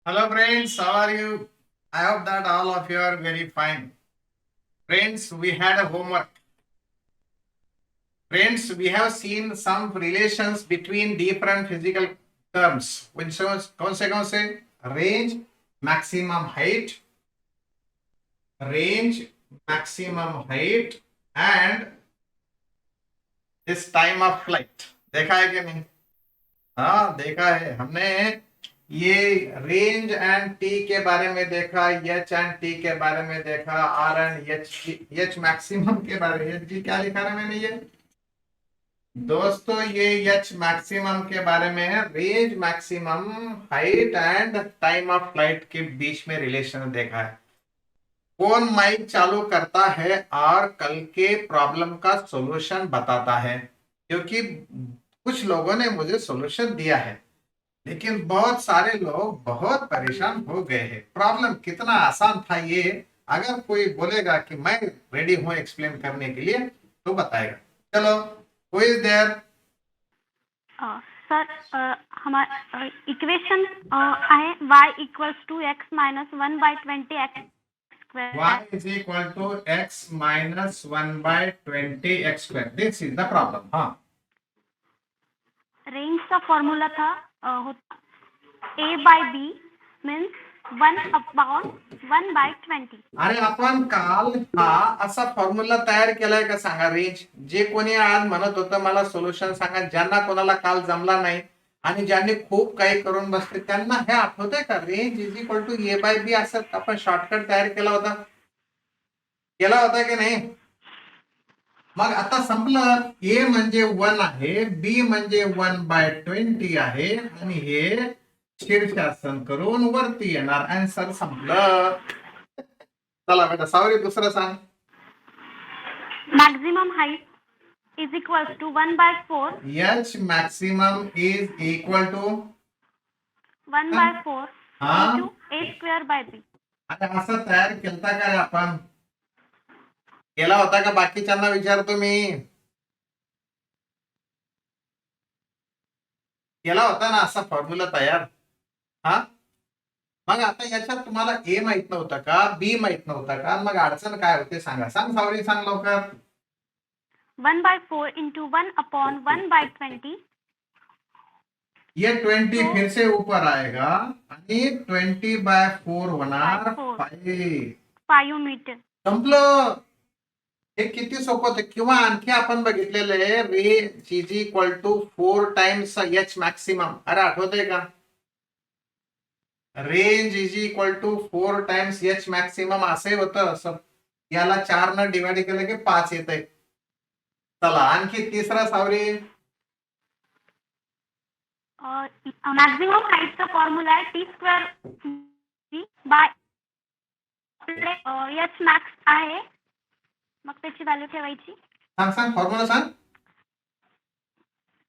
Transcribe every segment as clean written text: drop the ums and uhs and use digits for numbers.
Hello friends, how are you? I hope that all of you are very fine. Friends, we had a homework. Friends, we have seen some relations between different physical terms. कौन से range, maximum height, range, maximum height and this time of flight. देखा है कि नहीं? हाँ देखा है हमने। ये रेंज एंड टी के बारे में देखा, एच एंड टी के बारे में देखा, आर एंड एच मैक्सिमम के बारे में। जी क्या लिखा है मैंने ये दोस्तों, ये एच मैक्सिमम के बारे में है। Range maximum height and time of flight के बीच में रिलेशन देखा है। कौन माइक चालू करता है और कल के प्रॉब्लम का सॉल्यूशन बताता है? क्योंकि कुछ लोगों ने मुझे सॉल्यूशन दिया है, लेकिन बहुत सारे लोग बहुत परेशान हो गए हैं। प्रॉब्लम कितना आसान था ये, अगर कोई बोलेगा कि मैं रेडी हूं एक्सप्लेन करने के लिए तो बताएगा। चलो, हु इज देयर? सर हमारा इक्वेशन आहे y equals to X minus 1/20 X y square. is equal to x minus 1 by 20 x square. This is the problem. हाँ, रेंजचा फॉर्म्युला था होता a/b मीन्स 1/1/20. अरे आपण काल हा असा फॉर्म्युला तयार केलाय का सांगा? रेंज जे कोणी आज म्हणत होतं मला सोल्युशन सांगा, ज्यांना कोणाला काल जमला नाही आणि ज्यांनी खूप काही करून बसले त्यांना हे आठवतंय का? Range is equal to A by B असं आपण शॉर्टकट तयार केला होता की नाही? मग आता संपलं. ए म्हणजे 1 आहे, बी म्हणजे 1/20 आहे आणि हे शीर्षासन करून वरती येणार. आन्सर संपलं. चला बेटा सावरी दुसरं सांग. Maximum height is equals to 1/4 H maximum is equal to 1/4 हा into a square by b. आता असं तयार केलता का रे आपण? केला होता का? बाकीच्यांना विचारतो मी, केला होता ना असा फॉर्म्युला तयार? हा, मग आता याच्यात तुम्हाला ए माहित नव्हतं का, बी माहित नव्हता का? मग अडचण काय होते सांगा? सांग सावरी, सांग लवकर. 1/4 इंटू 1/1/20. ये 20 तो फिर से ऊपर आएगा आणि 20/4 होणार by 4 5. 5 मीटर. संपलं. हे किती सोपं होतं. किंवा आणखी आपण बघितलेलं आहे, range is equal to 4 times H maximum. अरे आठवतंय का? Range is equal to 4 times H maximum असे होतं. असं याला 4 न डिवाइड केलं की 5 येत आहे. चला आणखी तिसरा सावरी. मॅक्झिमम हाईटचा फॉर्म्युला आहे T square by H max आहे. मग त्याची व्हॅल्यू ठेवायची. सांग सांग फॉर्म्युला सांग.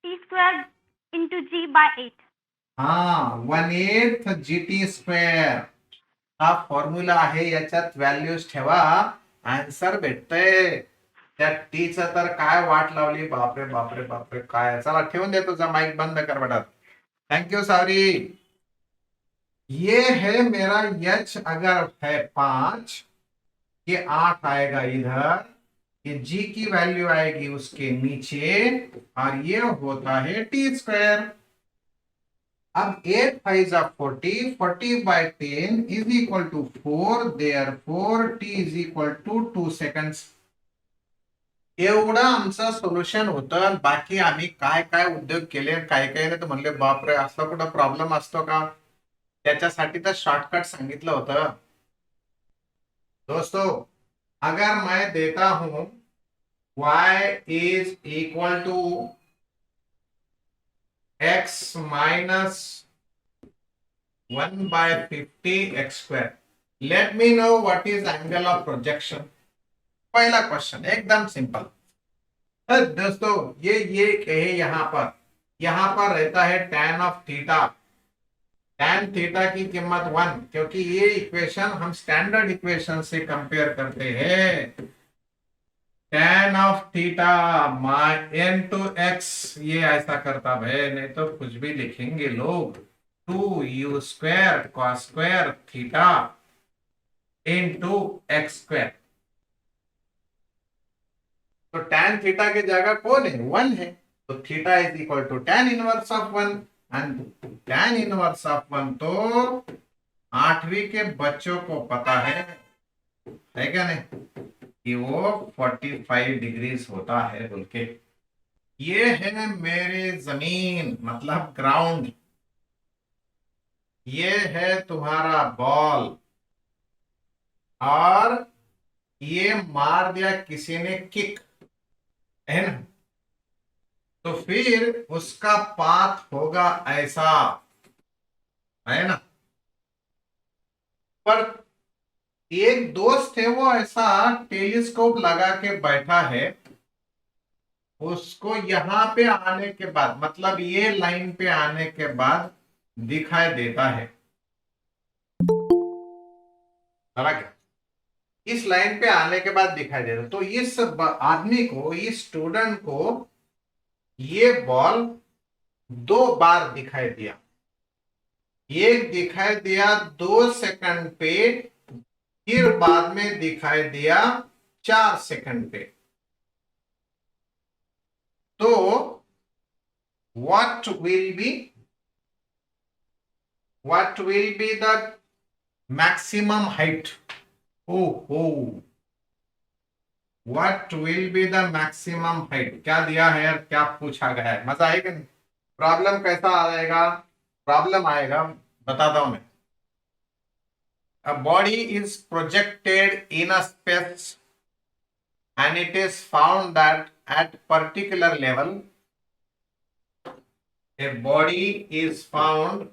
टी स्क्वेअर इंटू जी बाय 8. हा, 1/8 GT स्क्वेअर हा फॉर्म्युला आहे. याच्यात व्हॅल्यूज ठेवा, आन्सर भेटतंय. त्या टीचं तर काय वाट लावली, बापरे बापरे बापरे काय. चला ठेवून दे, तुझा माइक बंद कर बेटा. Thank you sorry. ये है मेरा एच, अगर है 5, ये 8 आएगा इधर, ये जी की वैल्यू आएगी उसके नीचे, और ये होता है टी स्क्वायर. अब 8 5 जा 40, 40/10 is equal to 4, therefore T is equal to 2 seconds. एवढं आमचं सोल्युशन होतं. बाकी आम्ही काय काय उद्योग केले, काय काय नाही तर म्हणले बापरे असला कुठं प्रॉब्लेम असतो का? त्याच्यासाठी तर शॉर्टकट सांगितलं होतं. दोस्तों, अगर मैं देता हूं y is equal to x minus 1/50 x square, let me know what is angle of projection. पहला क्वेश्चन एकदम सिंपल. दोस्तों ये है यहां पर रहता है tan of theta. tan theta की कीमत 1, क्योंकि ये इक्वेशन हम स्टैंडर्ड इक्वेशन से कंपेयर करते हैं. tan of theta n to x, ये ऐसा करता है, नहीं तो कुछ भी लिखेंगे लोग. 2u² cos square theta into X square. तो tan थीटा की जगह कौन है? 1 है। तो theta is equal to tan inverse of 1 and tan inverse of 1 तो 8वीं के बच्चों को पता है क्या नहीं, कि वो 45 डिग्रीज होता है बोल के। ये है मेरे जमीन मतलब ग्राउंड, ये है तुम्हारा बॉल, और ये मार दिया किसी ने किक, है ना? तो फिर उसका पाथ होगा ऐसा, है ना? पर एक दोस्त है वो ऐसा टेलीस्कोप लगा के बैठा है, उसको यहां पे आने के बाद मतलब ये लाइन पे आने के बाद दिखाई देता है। चला क्या? इस लाइन पे आने के बाद दिखाई देता, तो इस आदमी को, इस स्टूडेंट को ये बॉल 2 बार दिखाई दिया। एक दिखाई दिया 2 सेकंड पे, फिर बाद में दिखाई दिया 4 सेकंड पे। तो what will be the maximum height? Oh, what will be the maximum height? क्या दिया है यार, क्या पूछा गया है? मजा आएगा नहीं? प्रॉब्लम कैसा आएगा? प्रॉब्लम आएगा, बताता हूं मैं। A body is projected in a space and it is found that at particular level a body is found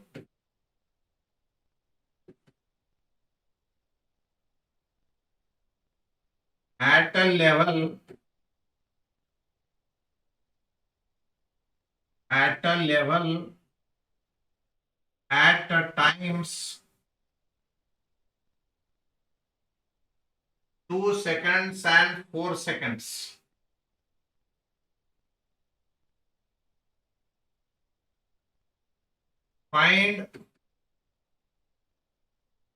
at a level at times 2 seconds and 4 seconds. Find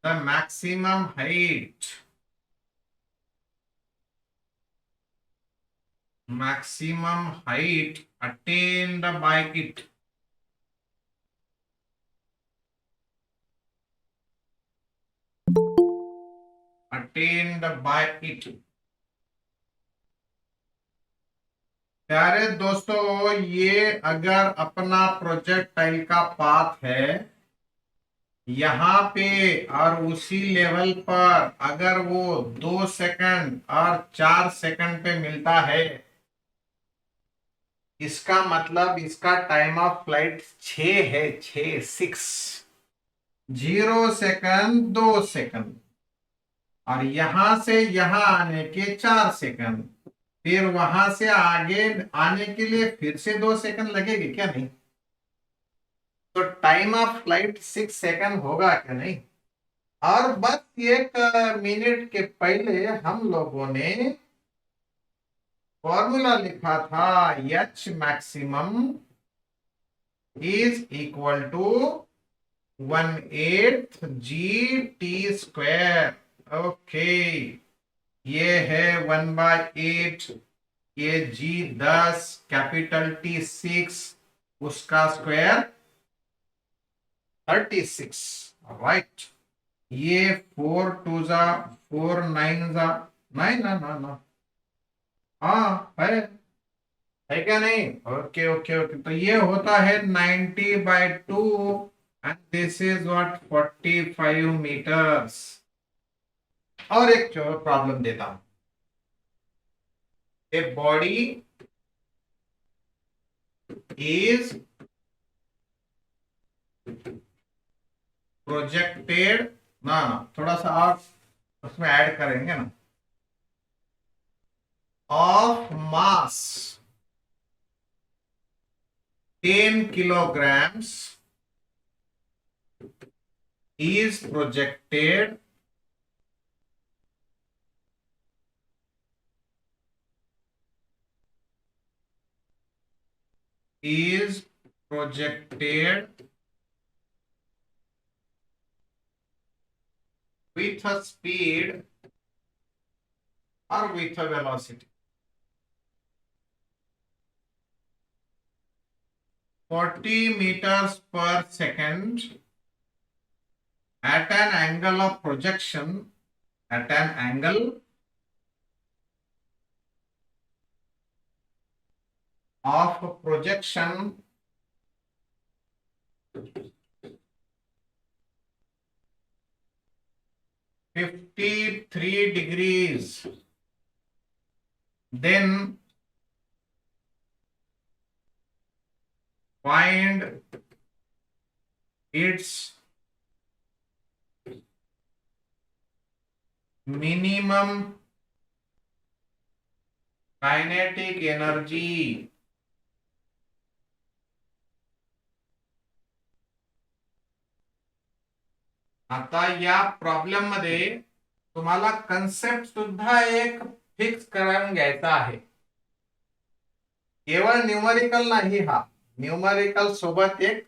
the maximum height attained by it. प्यारे दोस्तों, ये अगर अपना projectile का path है यहाँ पे और उसी लेवल पर अगर वो 2 सेकंड और 4 सेकंड पे मिलता है, इसका मतलब इसका टाइम ऑफ फ्लाइट 6 है, 6 0 सेकंड 2 सेकंड, और यहां से यहां आने के 4 सेकंड, फिर वहां से आगे आने के लिए फिर से 2 सेकंड लगेगी क्या? नहीं। तो टाइम ऑफ फ्लाइट 6 सेकंड होगा क्या? नहीं। और बस 1 मिनट के पहले हम लोगों ने फॉर्मूला लिखा था, H maximum is equal to 1/8 G T square. Okay, ये है 1/8, ये जी 10, कैपिटल टी 6, उसका स्क्वायर 36, राइट। ये 4 2 जा 4 9 जा 9 ना ना ना, हाँ है क्या नहीं? ओके ओके ओके, तो ये होता है 90/2 and this is what 45 metres. और एक प्रॉब्लम देता हूं। ए बॉडी इज प्रोजेक्टेड ना, थोड़ा सा आप उसमें ऐड करेंगे ना, of mass 10 kilograms is projected is projected with a speed or with a velocity. 40 meters per second at an angle of projection, at an angle of projection 53 degrees, then find its minimum kinetic energy. आता या problem मध्ये तुम्हाला concept सुद्धा एक fix करून घ्यायचा आहे. केवळ न्यूमरिकल नाही, हा न्यूमरिकल सोबत एक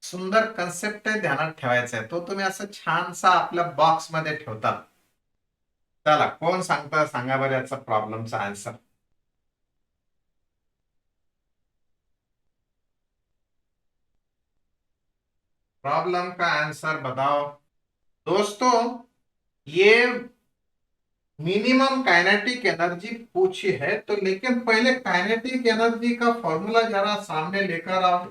सुंदर कन्सेप्ट ध्यानात ठेवायचा आहे. तो तुम्ही असं छानसा आपल्या बॉक्स मध्ये ठेवता. चला, कोण सांगता सांगा बरं याचा प्रॉब्लेमचा आन्सर. प्रॉब्लम का आंसर बताओ दोस्तों. ये मिनिमम काइनेटिक एनर्जी पूछी है, तो लेकिन पहले काइनेटिक एनर्जी का फॉर्मूला जरा सामने लेकर आओ.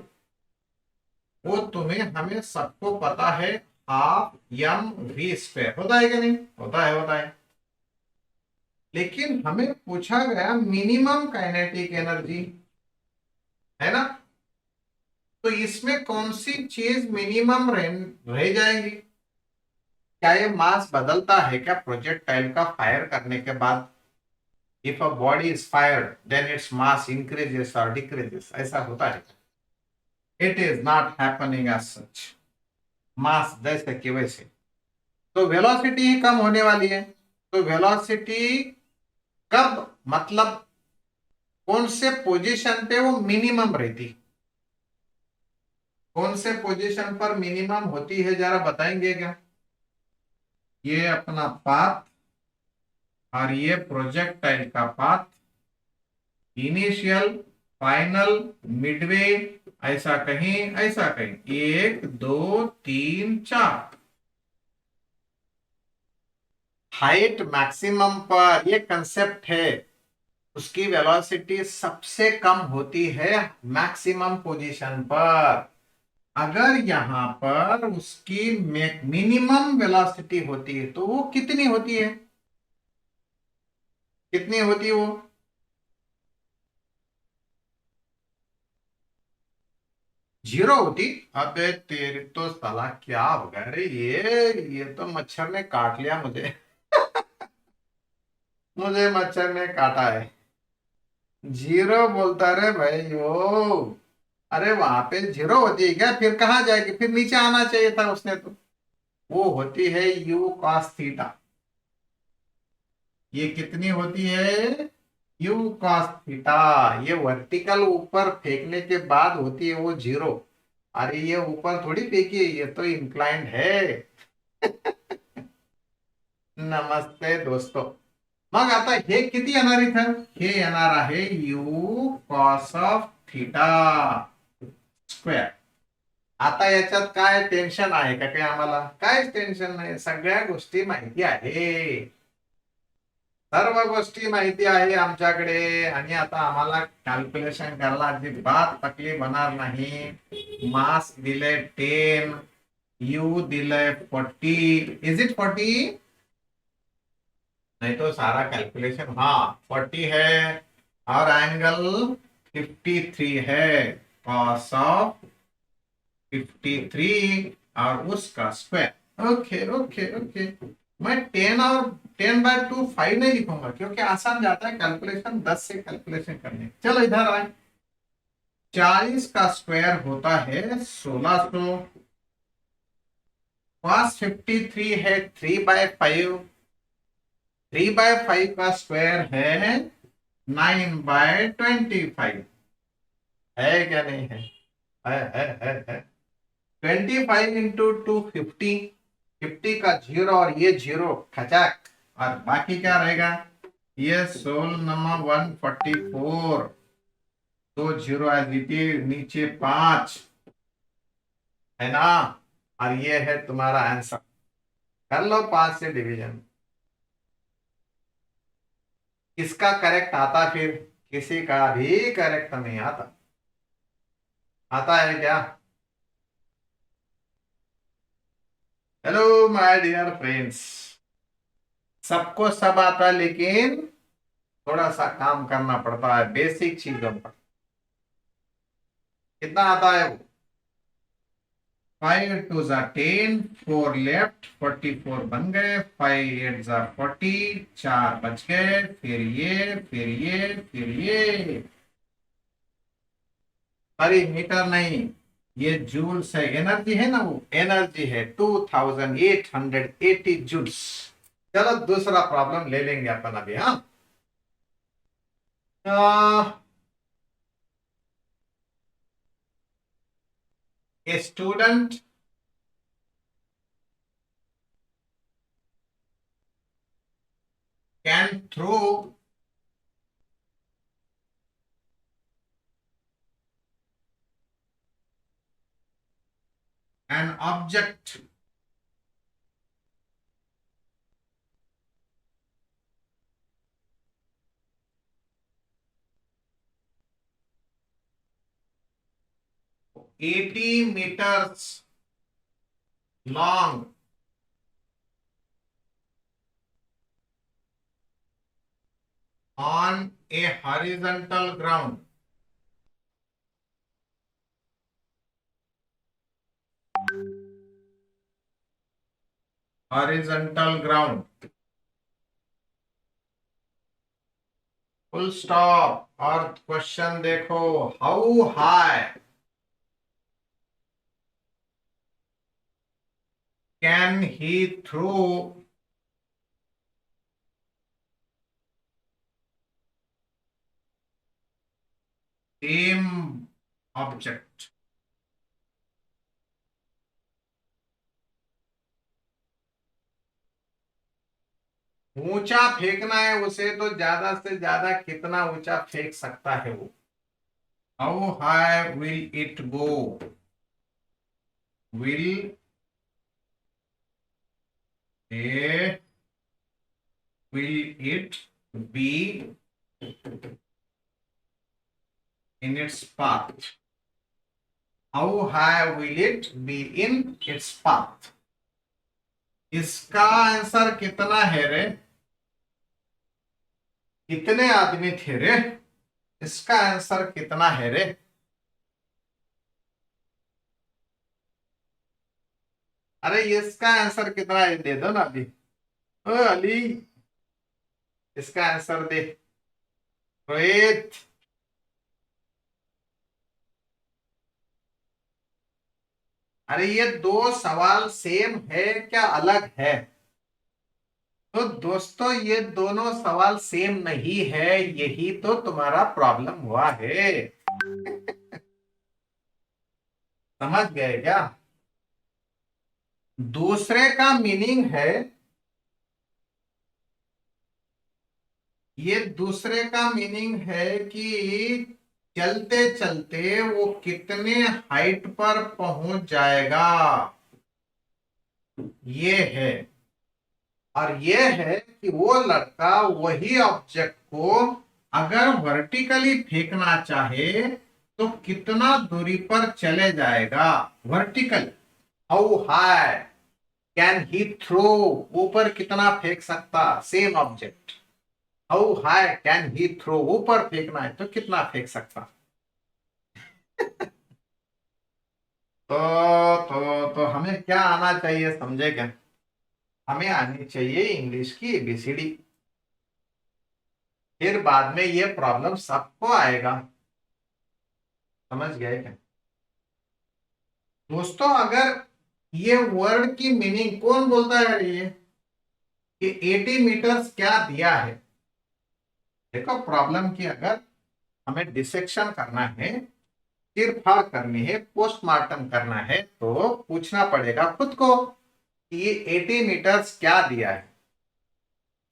वो तुम्हें हमें सबको पता है, हाफ एम वी स्क्वायर. होता है कि नहीं? होता है. लेकिन हमें पूछा गया मिनिमम काइनेटिक एनर्जी, है ना? तो इसमें कौन सी चीज मिनिमम रह जाएगी? क्या ये मास बदलता है क्या प्रोजेक्टाइल का फायर करने के बाद? If a body is fired then its mass increases और डिक्रीजेस, ऐसा होता है? It is not happening as such. Mass जैसे कि वैसे. तो वेलोसिटी ही कम होने वाली है. तो वेलोसिटी कब, मतलब कौन से पोजीशन पे वो मिनिमम रहती, कौन से पोजीशन पर मिनिमम होती है, जरा बताएंगे क्या? ये अपना पाथ और ये प्रोजेक्टाइल का पाथ, इनिशियल, फाइनल, मिडवे, ऐसा कहीं 1 2 3 4. हाइट मैक्सिमम पर ये कंसेप्ट है, उसकी वेलोसिटी सबसे कम होती है मैक्सिमम पोजीशन पर. अगर यहां पर उसकी मिनिमम वेलोसिटी होती है तो वो कितनी होती है? कितनी होती है वो? जीरो होती. अबे तेरे तो साला क्या हो गया रे, ये तो मच्छर ने काट लिया मुझे. मुझे मच्छर ने काटा है. जीरो बोलता रे भाई वो. अरे वहां पे जीरो होती है क्या? फिर कहाँ जाएगी? फिर नीचे आना चाहिए था उसने तो. वो होती है यू कॉस थीटा. ये कितनी होती है? You cos theta. ये वर्टिकल ऊपर फेंकने के बाद होती है वो जीरो. अरे ये ऊपर थोड़ी फेंकी है, ये तो इंक्लाइंड है. नमस्ते दोस्तों. मग आता हे किती येणार इथं? हे येणार आहे you cos of theta square. आता याच्यात काय टेन्शन आहे का? काही आम्हाला काहीच टेन्शन नाही. सगळ्या गोष्टी माहिती आहे, सर्व गोष्टी माहिती आहे आमच्याकडे. आणि आता आम्हाला कॅल्क्युलेशन करायला अजिबात तकलीफ होणार नाही. मास दिले 10, यू दिले 40. Is it 40? नहीं तो सारा कैलकुलेशन, हाँ 40 है और एंगल 53 है. कॉस ऑफ 53 और उसका स्क्वायर. Okay okay okay. मैं 10 और 10/2 5 नहीं लिखूंगा क्योंकि आसान जाता है कैलकुलेशन, 10 से कैलकुलेशन करने. चलो इधर आए. 40 का स्क्वायर होता है 1600. कॉस 53 है 3/5. 3/5 का स्क्वायर है 9/25. है क्या? नहीं है? है. 25 इंटू 2 50. 50 का 0 और ये 0 खचाक, और बाकी क्या रहेगा, ये 16 नंबर 144, 2 0 नीचे 5 है ना, और ये है तुम्हारा आंसर। कर लो 5 से डिवीजन। किसका करेक्ट आता फिर, किसी का भी करेक्ट नहीं आता। आता है क्या? हेलो माय डियर फ्रेंड्स, सबको सब आता है, लेकिन थोड़ा सा काम करना पड़ता है बेसिक चीजों पर। कितना आता है वो? 5 2 जा 10, 4 लेफ्ट, 44 बन गए, 5 8 जा 40, 4 बच गए, फिर ये फिर ये फिर ये। सॉरी मीटर नहीं, ये जूल्स है, एनर्जी है ना, वो एनर्जी है 2880 जूल्स। चलो दूसरा प्रॉब्लम ले लेंगे अपन अभी। हाँ, a student can throw an object eighty meters long on a horizontal ground. Horizontal ground. Full stop। और क्वेश्चन देखो, how high can he throw same object. ऊंचा फेंकना है उसे, तो ज्यादा से ज्यादा कितना ऊंचा फेंक सकता है वो? How high will it go? Will A will it be in its path? How high will it be in its path? इसका आंसर कितना है रे? कितने आदमी थे रे? इसका आंसर कितना है रे? अरे इसका आंसर कितना है, दे दो ना अभी। ओ अली, इसका आंसर दे। रोहित, अरे ये दो सवाल सेम है क्या अलग है? तो दोस्तों ये दोनों सवाल सेम नहीं है, यही तो तुम्हारा प्रॉब्लम हुआ है। समझ गए क्या? दूसरे का मीनिंग है, ये दूसरे का मीनिंग है कि चलते चलते वो कितने हाइट पर पहुंच जाएगा, ये है। और ये है कि वो लड़का वही ऑब्जेक्ट को अगर वर्टिकली फेंकना चाहे तो कितना दूरी पर चले जाएगा vertical. How high can he throw, ऊपर कितना फेंक सकता same object. How high can he throw, ऊपर फेंकना है तो कितना फेंक सकता। तो हमें क्या आना चाहिए समझे क्या? हमें आनी चाहिए इंग्लिश की एबीसीडी। फिर बाद में ये प्रॉब्लम सबको आएगा। समझ गए क्या दोस्तों? अगर ये वर्ड की मीनिंग कौन बोलता है ये कि 80 मीटर्स क्या दिया है? देखो प्रॉब्लम की अगर हमें डिसेक्शन करना है, चिरफाड़ करनी है, पोस्टमार्टम करना है, तो पूछना पड़ेगा खुद को कि ये 80 मीटर्स क्या दिया है।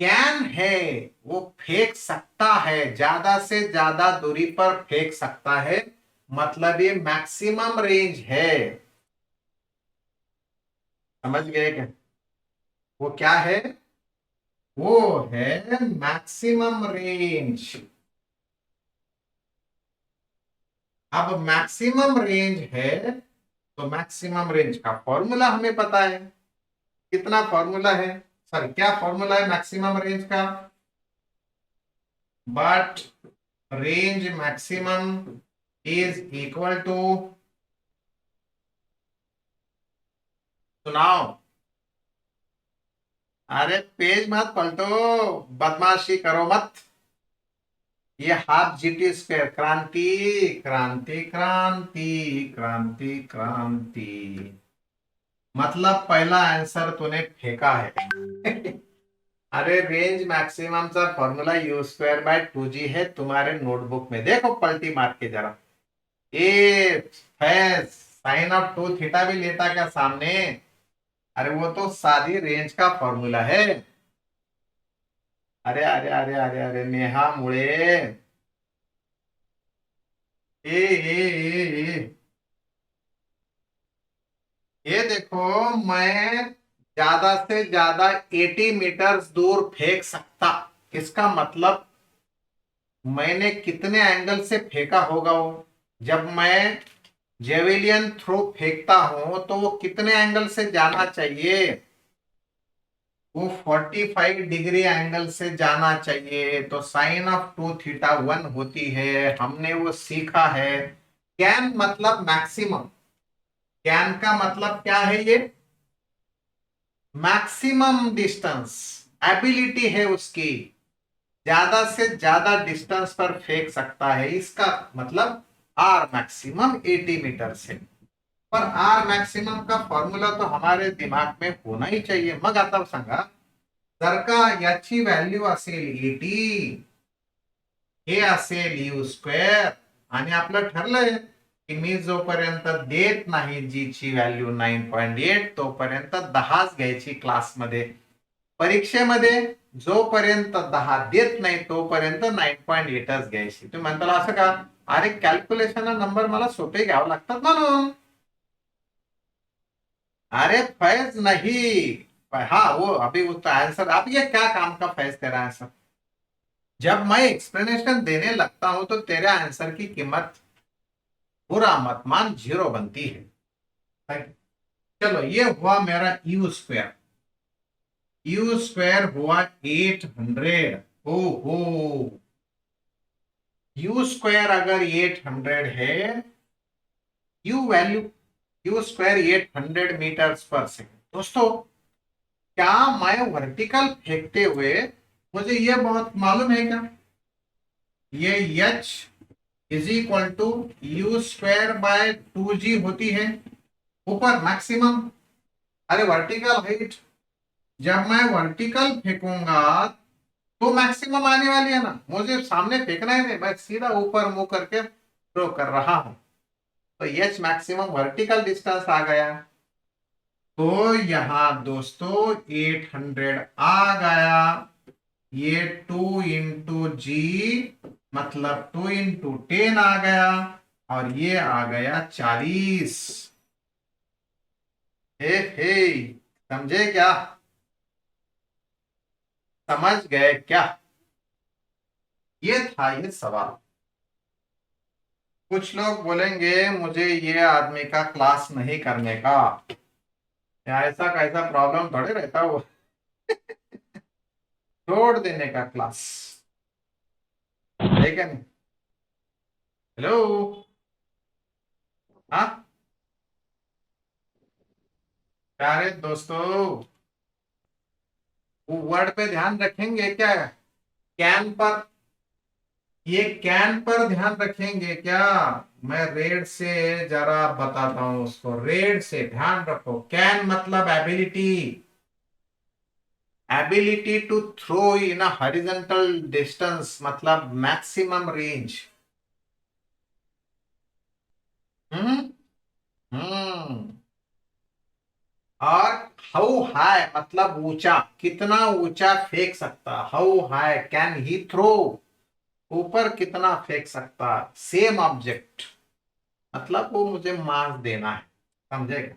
कैन है, वो फेंक सकता है, ज्यादा से ज्यादा दूरी पर फेंक सकता है, मतलब ये मैक्सिमम रेंज है। समझ गए क्या? वो क्या है? वो है मैक्सिमम रेंज। अब मैक्सिमम रेंज है तो मैक्सिमम रेंज का फॉर्मूला हमें पता है। कितना फॉर्मूला है? सर क्या फॉर्मूला है मैक्सिमम रेंज का? But range maximum is equal to, सुनाओ। अरे पेज मत पलटो, बदमाशी करो मत। ये हाफ जीटी स्क्वायर, क्रांति क्रांति क्रांति क्रांति क्रांति, मतलब पहला आंसर तूने फेंका है। अरे रेंज मैक्सिमम का formula you square by 2g है तुम्हारे नोटबुक में, देखो पलटी मार के जरा। ए फैस साइन ऑफ 2 थीटा भी लेता क्या सामने? अरे वो तो सादी रेंज का फॉर्मूला है। अरे अरे अरे अरे अरे नेहा मुळे, ए ये देखो, मैं ज्यादा से ज्यादा 80 मीटर्स दूर फेंक सकता, इसका मतलब मैंने कितने एंगल से फेंका होगा वो। जब मैं जेवेलियन थ्रो फेंकता हूं तो वो कितने एंगल से जाना चाहिए? वो 45 डिग्री एंगल से जाना चाहिए, तो साइन ऑफ 2 थीटा 1 होती है, हमने वो सीखा है। कैन मतलब मैक्सिमम, कैन का मतलब क्या है? ये मैक्सिमम डिस्टेंस, एबिलिटी है उसकी, ज्यादा से ज्यादा डिस्टेंस पर फेंक सकता है, इसका मतलब आर मैक्सिमम 80 मीटर से। पर आर मैक्सिमम का फॉर्मूला तो हमारे दिमाग में होना ही चाहिए। मग आता सांगा, जर का याची व्हॅल्यू असेल 80, हे असेल यू स्क्वेअर, आणि आपलं ठरलंय की मी जोपर्यंत देत नाही जी ची व्हॅल्यू 9.8 तोपर्यंत 10च घ्यायची क्लासमध्ये, परीक्षेमध्ये जोपर्यंत 10 देत नाही तोपर्यंत 9.8च घ्यायची। तुम्ही म्हणताल असं का? अरे कॅल्क्युलेशन नंबर मला सोपे घ्यावे लागतात म्हणून। अरे फैज नहीं, हाँ वो अभी उसका आंसर, अब ये क्या काम का फैज तेरा आंसर? जब मैं एक्सप्लेनेशन देने लगता हूं तो तेरे आंसर की कीमत पूरा मत मान 0 बनती है। चलो ये हुआ मेरा यू स्क्वायर, यू स्क्वायर हुआ 800। ओहो, यू स्क्वायर अगर 800 है, U value, U square 800 metres per second. दोस्तों क्या मैं वर्टिकल फेंकते हुए, मुझे ये बहुत मालूम है क्या, ये H is equal to U square by 2g होती है ऊपर मैक्सिमम। अरे वर्टिकल हाइट, जब मैं वर्टिकल फेंकूंगा तो मैक्सिमम आने वाली है ना, मुझे सामने फेंकना ही नहीं, मैं सीधा ऊपर मुंह करके थ्रो कर रहा हूं, तो एच मैक्सिमम वर्टिकल डिस्टेंस आ गया। तो यहां दोस्तों 800 आ गया, ये 2 इंटू जी मतलब 2 इंटू 10 आ गया, और ये आ गया 40। हे समझे क्या? समझ गए क्या? ये था ये सवाल। कुछ लोग बोलेंगे मुझे ये आदमी का क्लास नहीं करने का, या ऐसा कैसा प्रॉब्लम थोड़े रहता वो। छोड़ देने का क्लास, है क्या नहीं? हेलो, हाँ प्यारे दोस्तों, वो वर्ड पे ध्यान रखेंगे क्या? कैन पर, ये कैन पर ध्यान रखेंगे क्या? मैं रेड से जरा बताता हूं उसको, रेड से ध्यान रखो। कैन मतलब ability, ability to throw in a horizontal distance मतलब मैक्सिमम रेंज। हम्म हम्म और हाउ हाई मतलब ऊंचा, कितना ऊंचा फेंक सकता, how high can he throw, ऊपर कितना फेंक सकता, सेम ऑब्जेक्ट मतलब वो मुझे मार्क्स देना है, समझेगा।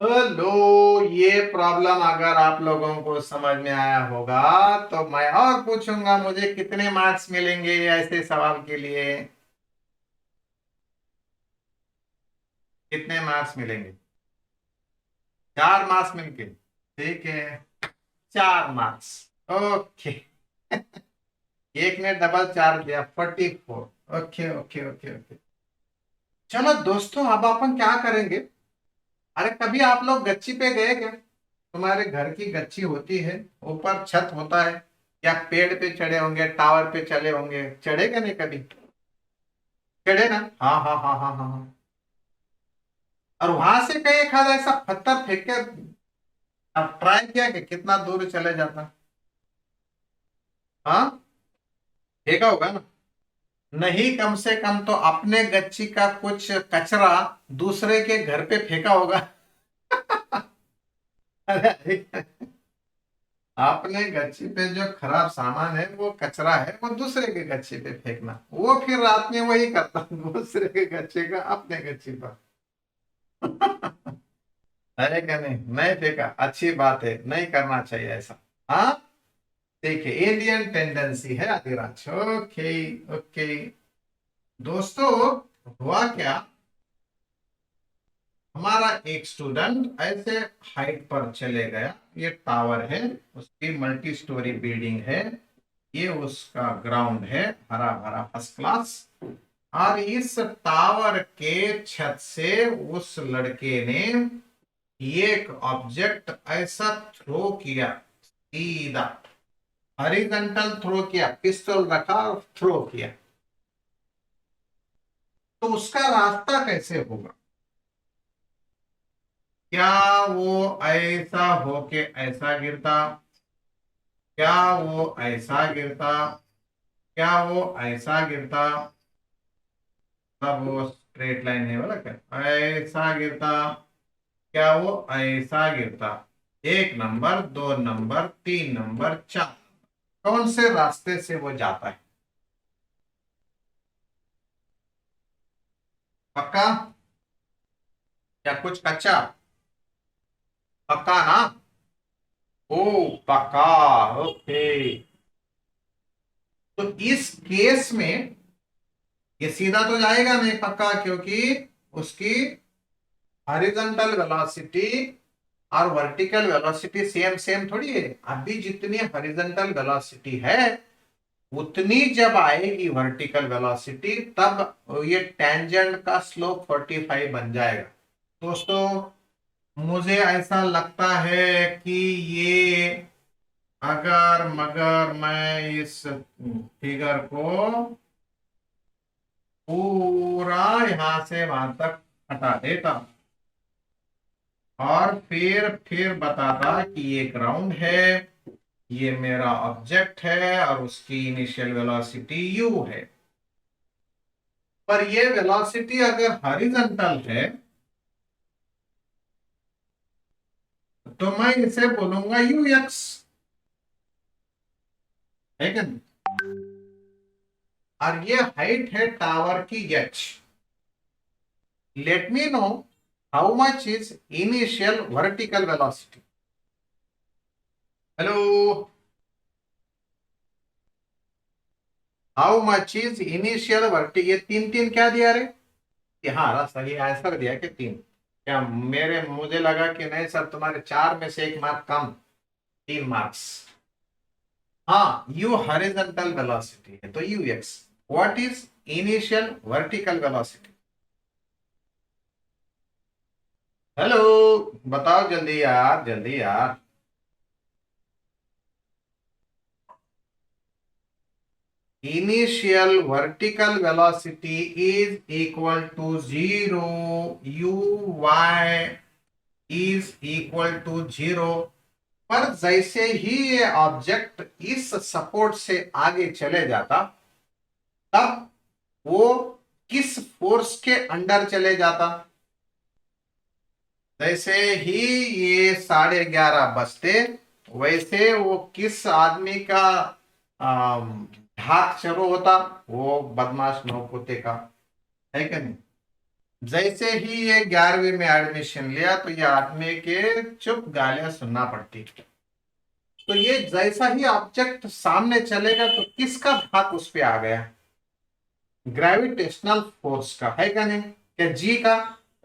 लो, ये प्रॉब्लम अगर आप लोगों को समझ में आया होगा तो मैं और पूछूंगा मुझे कितने मार्क्स मिलेंगे ऐसे सवाल के लिए, कितने मार्क्स मिलेंगे? 4 मार्क्स मिलके, ठीक है, 4 मार्क्स, ओके। एक ने डबल 4 दिया, 44। Okay okay okay okay. चलो दोस्तों, अब अपन क्या करेंगे, अरे कभी आप लोग गच्ची पे गए क्या? तुम्हारे घर की गच्ची होती है, ऊपर छत होता है, या पेड़ पे चढ़े होंगे, टावर पे चले होंगे, चढ़े क्या नहीं कभी? चढ़े ना? हाँ हाँ हाँ हाँ हाँ हाँ। और वहां से कहीं एक आधा ऐसा पत्थर फेंक के अब ट्राई किया कि कितना दूर चले जाता? हाँ, फेंका होगा ना? नहीं, कम से कम तो अपने गच्ची का कुछ कचरा दूसरे के घर पे फेंका होगा। अरे, आपने गच्ची पे जो खराब सामान है वो कचरा है, वो दूसरे के गच्ची पे फेंकना, वो फिर रात में वही करता, दूसरे के गच्चे का अपने गच्ची पर। है क्या नहीं? नहीं फेंका, अच्छी बात है, नहीं करना चाहिए ऐसा। हाँ, देखिए इंडियन टेंडेंसी है आदिराज। ओके ओके दोस्तों, हुआ क्या, हमारा एक स्टूडेंट ऐसे हाइट पर चले गया, ये टावर है, उसकी मल्टी स्टोरी बिल्डिंग है, ये उसका ग्राउंड है, हरा भरा फर्स्ट क्लास। और इस टावर के छत से उस लड़के ने एक ऑब्जेक्ट ऐसा थ्रो किया, सीधा हॉरिजॉन्टल थ्रो किया, पिस्तौल रखा और थ्रो किया, तो उसका रास्ता कैसे होगा? क्या वो ऐसा होके ऐसा गिरता, क्या वो ऐसा गिरता, क्या वो ऐसा गिरता, तब वो स्ट्रेट लाइन नहीं बोला, क्या ऐसा गिरता, क्या वो ऐसा गिरता, 1 नंबर, 2 नंबर, 3 नंबर, 4, कौन से रास्ते से वो जाता है? पक्का या कुछ कच्चा? पक्का ना? ओ, पक्का, ओके। तो इस केस में ये सीधा तो जाएगा नहीं पक्का, क्योंकि उसकी हॉरिजॉन्टल वेलोसिटी और वर्टिकल वेलोसिटी सेम सेम थोड़ी है। अभी जितनी हॉरिजॉन्टल वेलोसिटी है उतनी जब आएगी वर्टिकल वेलोसिटी, तब ये टेंजेंट का स्लोप 45 बन जाएगा। दोस्तों, मुझे ऐसा लगता है कि ये अगर मगर मैं इस फिगर को पूरा यहां से वहां तक हटा देता और फिर बताता कि ये ग्राउंड है, ये मेरा ऑब्जेक्ट है और उसकी इनिशियल वेलोसिटी u है, पर ये वेलोसिटी अगर हॉरिजॉन्टल है तो मैं इसे बोलूंगा ux, है क्या? और ये हाइट है टावर की h। Let me know how much is initial vertical velocity. Hello, how much is initial वर्टि, ये तीन तीन क्या दिया रे? हाँ, सही आंसर दिया कि 3। क्या मेरे मुझे लगा कि नहीं सर, तुम्हारे 4 में से 1 मार्क कम, 3 मार्क्स। हाँ, यू हॉरिजॉन्टल वेलोसिटी है तो you x. What is initial vertical velocity? Hello, बताओ जल्दी यार, जल्दी यार। Initial vertical velocity is equal to 0, uy is equal to 0। पर जैसे ही ये ऑब्जेक्ट इस सपोर्ट से आगे चले जाता, तब वो किस फोर्स के अंडर चले जाता? जैसे ही ये 11:30 बजते वैसे वो किस आदमी का ढाक शुरू होता, वो बदमाश नौकुते का, है क्या नहीं। जैसे ही ये 11वीं में एडमिशन लिया तो ये आदमी के चुप गालियां सुनना पड़ती। तो ये जैसा ही ऑब्जेक्ट सामने चलेगा तो किसका धाक उस पे आ गया, ग्रेविटेशनल फोर्स का, है क्या नहीं, क्या जी का।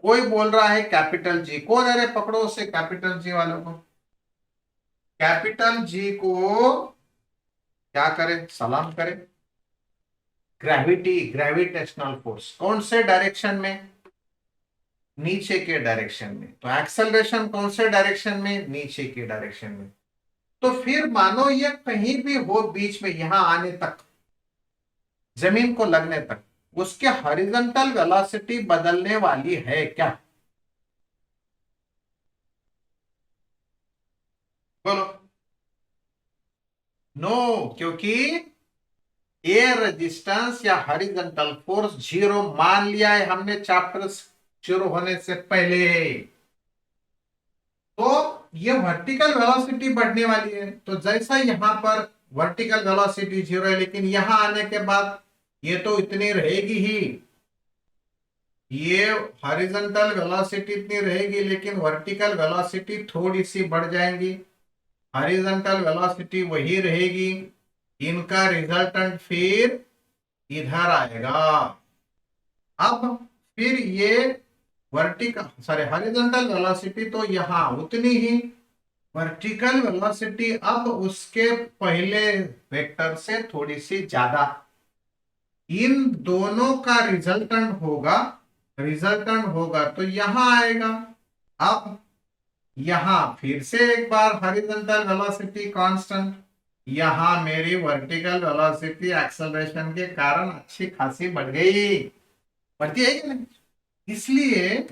कोई बोल रहा है कैपिटल जी, कौन, अरे पकड़ो उसे कैपिटल जी वालों को। कैपिटल जी को क्या करे, सलाम करे। ग्रेविटी, ग्रेविटेशनल फोर्स कौन से डायरेक्शन में, नीचे के डायरेक्शन में। तो एक्सेलरेशन कौन से डायरेक्शन में, नीचे के डायरेक्शन में। तो फिर मानो ये कहीं भी हो बीच में, यहां आने तक, जमीन को लगने तक, उसके हॉरिजॉन्टल वेलोसिटी बदलने वाली है क्या, बोलो। नो, क्योंकि एयर रेजिस्टेंस या हॉरिजॉन्टल फोर्स जीरो मान लिया है हमने चैप्टर शुरू होने से पहले। तो ये वर्टिकल वेलोसिटी बढ़ने वाली है, तो जैसा यहां पर वर्टिकल वेलोसिटी जीरो है, लेकिन यहां आने के बाद ये तो इतनी रहेगी ही, ये हॉरिजॉन्टल वेलोसिटी इतनी रहेगी, लेकिन वर्टिकल वेलोसिटी थोड़ी सी बढ़ जाएंगी, हॉरिजॉन्टल वेलोसिटी वही रहेगी। इनका रिजल्टेंट फिर इधर आएगा। अब फिर ये वर्टिकल, सॉरी, हॉरिजॉन्टल वेलोसिटी तो यहां उतनी ही, वर्टिकल वेलोसिटी अब उसके पहले वेक्टर से थोड़ी सी ज्यादा। इन दोनों का रिजल्टेंट होगा तो यहां आएगा। अब यहां फिर से एक बार हॉरिजॉन्टल वेलोसिटी कांस्टेंट, यहां मेरी वर्टिकल वेलोसिटी एक्सेलरेशन के कारण अच्छी खासी बढ़ गई, बढ़ती है कि नहीं। इसलिए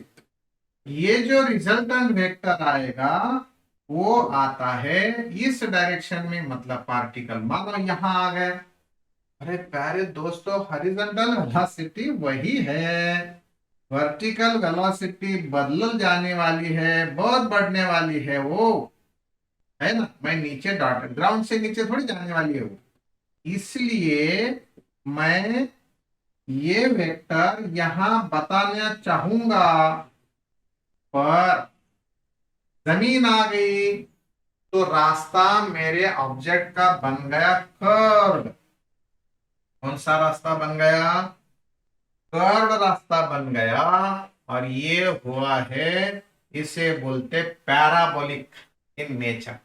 ये जो रिजल्टेंट वेक्टर आएगा वो आता है इस डायरेक्शन में, मतलब पार्टिकल मानो यहां आ गए। अरे प्यारे दोस्तों, हॉरिजॉन्टल वेलोसिटी वही है, वर्टिकल वेलोसिटी बदल जाने वाली है, बहुत बढ़ने वाली है वो, है ना। मैं नीचे डॉट, ग्राउंड से नीचे थोड़ी जाने वाली है वो। इसलिए मैं ये वेक्टर यहां बताना चाहूंगा, पर जमीन आ गई तो रास्ता मेरे ऑब्जेक्ट का बन गया कर्व। कौन सा रास्ता बन गया, कर्व रास्ता बन गया। और ये हुआ है, इसे बोलते parabolic in nature,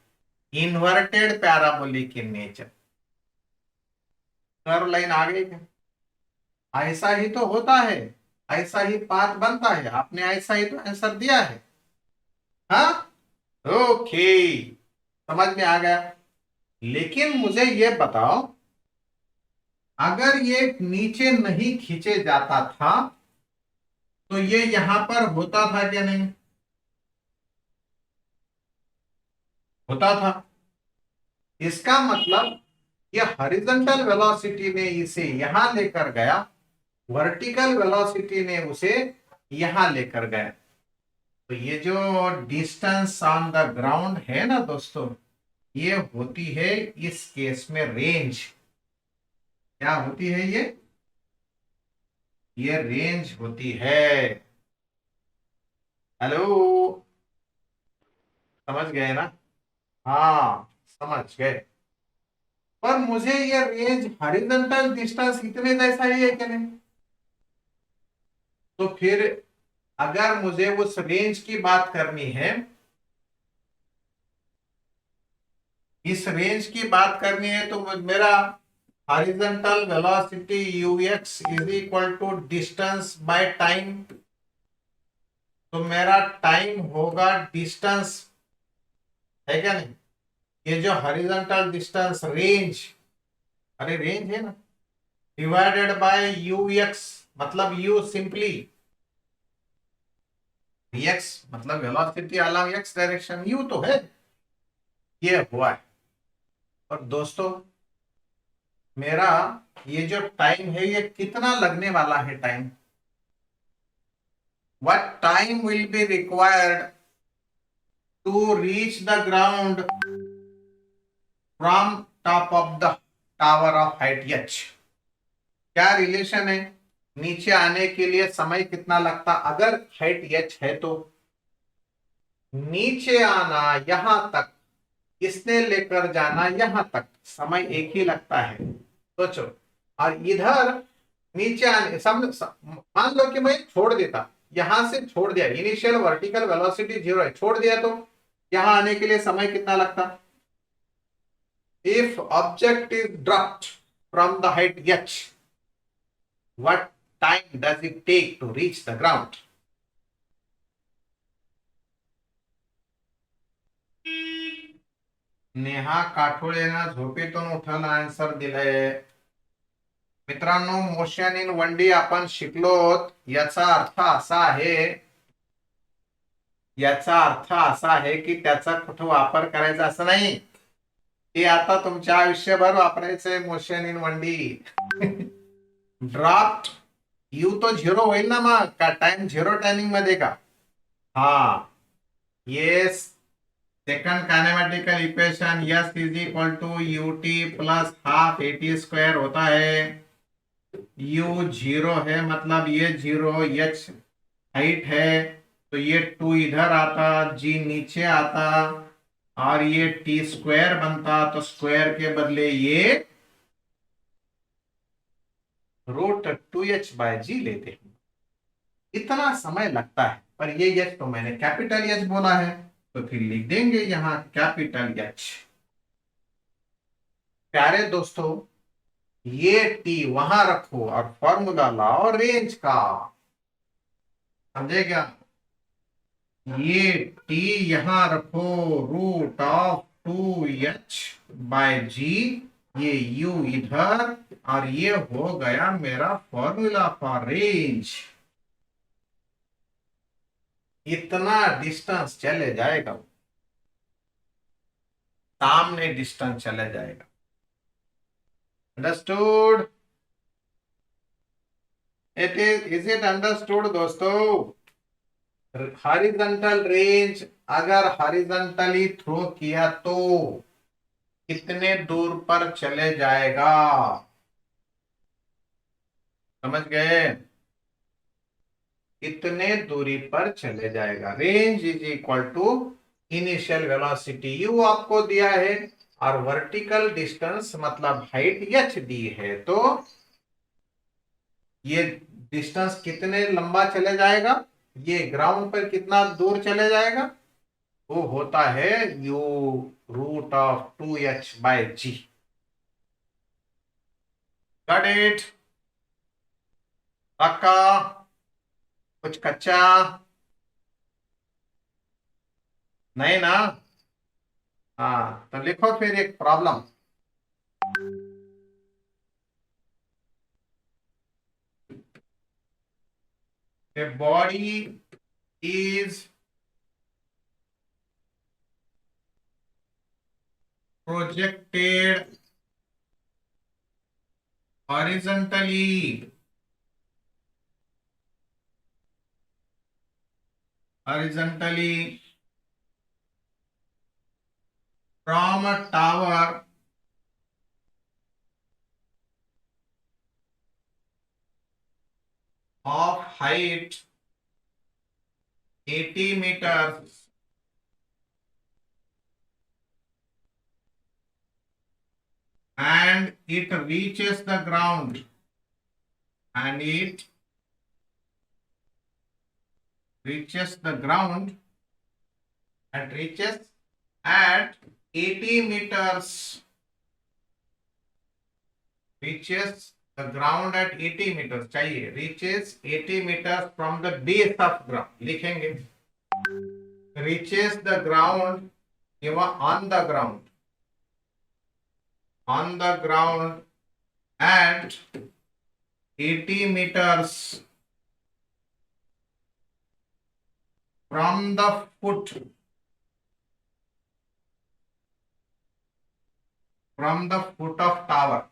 inverted parabolic in nature. Curve line आ गई क्या, ऐसा ही तो होता है, ऐसा ही पाथ बनता है, आपने ऐसा ही तो आंसर दिया है। हाँ, ओके, समझ में आ गया। लेकिन मुझे ये बताओ, अगर ये नीचे नहीं खींचे जाता था तो ये यहां पर होता था क्या, नहीं होता था। इसका मतलब ये हॉरिजॉन्टल वेलोसिटी ने इसे यहां लेकर गया, वर्टिकल वेलोसिटी ने उसे यहां लेकर गया। तो ये जो डिस्टेंस ऑन द ग्राउंड है ना दोस्तों, ये होती है इस केस में रेंज। क्या होती है ये रेंज होती है। हेलो, समझ गए ना, हाँ समझ गए। पर मुझे ये रेंज हॉरिजॉन्टल डिस्टेंस इतने जैसा ही है कि नहीं। तो फिर अगर मुझे उस रेंज की बात करनी है, इस रेंज की बात करनी है, तो मेरा horizontal velocity ux is equal to distance by time. तो मेरा टाइम होगा डिस्टेंस, है क्या नहीं। ये जो हॉरिजॉन्टल डिस्टेंस रेंज, अरे रेंज है ना, डिवाइडेड बाय ux, मतलब u सिंपली, x मतलब velocity along x direction, u तो है, ये हुआ है। और दोस्तों मेरा ये जो टाइम है ये कितना लगने वाला है time, what time will be required to reach the ground from top of the tower of height h. क्या रिलेशन है? नीचे आने के लिए समय कितना लगता? अगर हाइट h है तो नीचे आना यहां तक, इसने लेकर जाना यहां तक, समय एक ही लगता है। सोचो, और इधर नीचे आने मान लो कि मैं छोड़ देता, यहां से छोड़ दिया, इनिशियल वर्टिकल वेलोसिटी 0 है, छोड़ दिया तो यहां आने के लिए समय कितना लगता? If object is dropped from the height h, what time does it take to reach the ground? Neha काठोळेनं झोपेतून उठून आन्सर दिलंय. मित्रांनो, मोशन इन 1D आपण शिकलोत. याचा अर्थ असा आहे की त्याचा कुठं वापर करायचा असं नाही. ते आता तुमच्या आयुष्यभर वापरायचंय मोशन इन 1D. ड्राफ्ट यू तो 0 होईल ना मग का? टाइम 0 टायमिंग मध्ये का? हा, yes. Second kinematical equation S is equal to ut plus half at² होता है. u 0 है, मतलब ये 0, h हाइट है, तो ये 2 इधर आता, g नीचे आता, और ये t² बनता, तो स्क्वायर के बदले ये √2h/g लेते हैं. इतना समय लगता है, पर ये h तो मैंने कैपिटल H बोला है, तो फिर लिख देंगे यहां कैपिटल H. प्यारे दोस्तों, ये t वहां रखो और फॉर्मूला लाओ रेंज का. समझे क्या? ये t यहां रखो, √2h/g, ये u इधर, और ये हो गया मेरा फॉर्मूला फॉर रेंज. इतना डिस्टेंस चले जाएगा, सामने डिस्टेंस चले जाएगा. अंडरस्टूड? इज इट अंडरस्टूड दोस्तों? हॉरिजॉन्टल रेंज अगर हॉरिजॉन्टली थ्रो किया तो कितने दूर पर चले जाएगा? समझ गए? इतने दूरी पर चले जाएगा. Range is equal to initial velocity u आपको दिया है, और वर्टिकल डिस्टेंस मतलब हाइट h दी है, तो ये डिस्टेंस कितने लंबा चले जाएगा, ये ग्राउंड पर कितना दूर चले जाएगा, वो होता है u √2h/g. Got it? पक्का? कुछ कच्चा नहीं ना? हाँ, तो लिखो फिर एक problem. A body is projected horizontally from a tower of height 80 meters and it reaches the ground at 80 meters, reaches the ground at 80 meters चाहिए, reaches 80 meters from the base of ground. लिखेंगे reaches the ground किंवा on the ground at 80 meters from the foot of tower.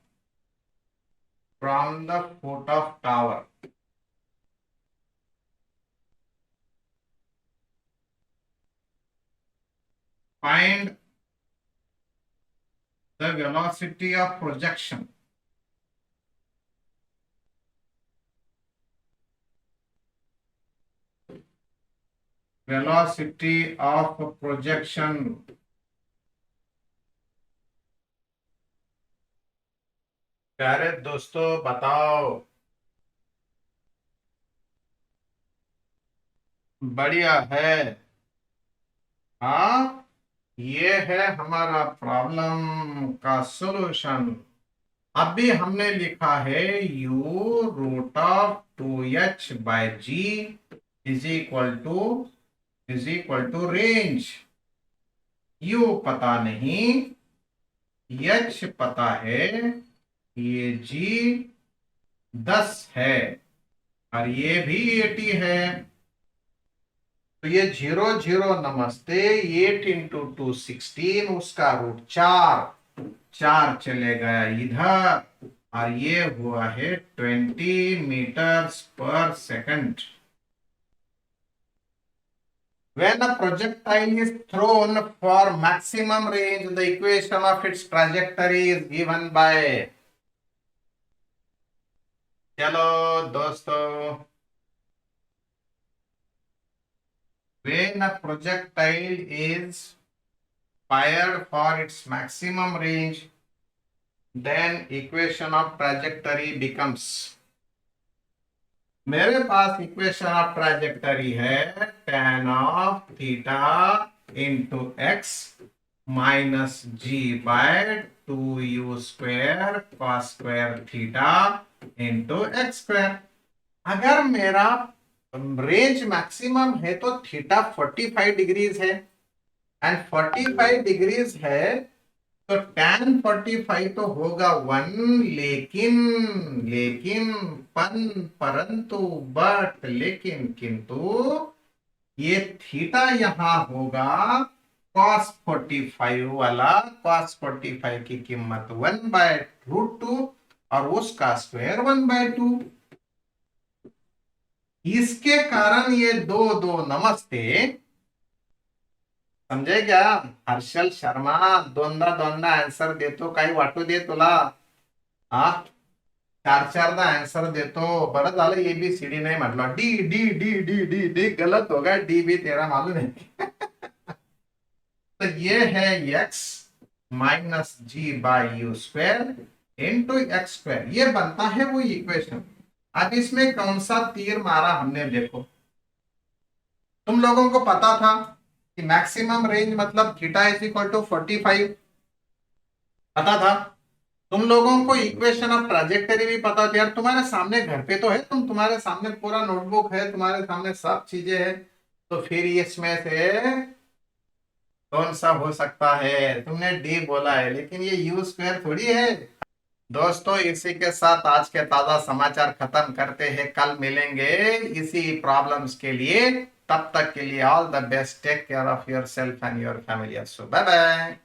From the foot of tower. Find the velocity of projection. Velocity of projection. प्यारे दोस्तों बताओ। बढ़िया है। हाँ, ये है हमारा प्रॉब्लम का सॉल्यूशन। अभी हमने लिखा है u root of 2h by g is equal to range. u पता नहीं, h पता है, ये g 10 है और ये भी 80 है। तो ये 0 0 नमस्ते, 8 इंटू 2 16, उसका रूट 4 चले गया इधर और ये हुआ है 20 मीटर्स पर second. When a projectile is thrown for maximum range, the equation of its trajectory is given by। चलो दोस्तों, when a projectile is fired for its maximum range, then equation of trajectory becomes। मेरे पास equation of trajectory है tan of theta into X minus G by 2u square cos square theta into X square. अगर मेरा range maximum है तो theta 45 degrees है and 45 degrees है तो tan 45 तो होगा 1, लेकिन परंतु बट लेकिन किंतु ये थीटा यहां होगा cos 45 वाला। cos 45 की कीमत 1/√2 और उसका स्क्वायर 1/2। इसके कारण ये दो नमस्ते, समझे क्या? हर्षल शर्मा दोनदा आन्सर देतो, काही वाटू दे तुला। हा, 4 आन्सर देतो। बरं झालं ABCD नाही म्हटलं, D D D D D D गलत होगा, डी भी तेरा मालूम है। तो ये है x minus G by U square into X square, ये बनता है वो इक्वेशन। अब इसमें कौन सा तीर मारा हमने, देखो तुम लोगों को पता था कि मैक्सिमम रेंज मतलब थीटा इज इक्वल टू 45, पता था। तुम लोगों को इक्वेशन ऑफ ट्राजेक्टरी भी पता था। यार तुम्हारे सामने घर पे तो है, तुम्हारे सामने पूरा नोटबुक है, तुम्हारे सामने सब चीजें हैं, तो फिर इसमें से कौन सा हो सकता है? तुमने डी बोला है लेकिन ये यू स्क्वायर थोड़ी है। दोस्तों इसी के साथ आज के ताजा समाचार खत्म करते हैं, कल मिलेंगे इसी प्रॉब्लम्स के लिए। तब तक के लिए all the best, take care of yourself and your family. So bye bye.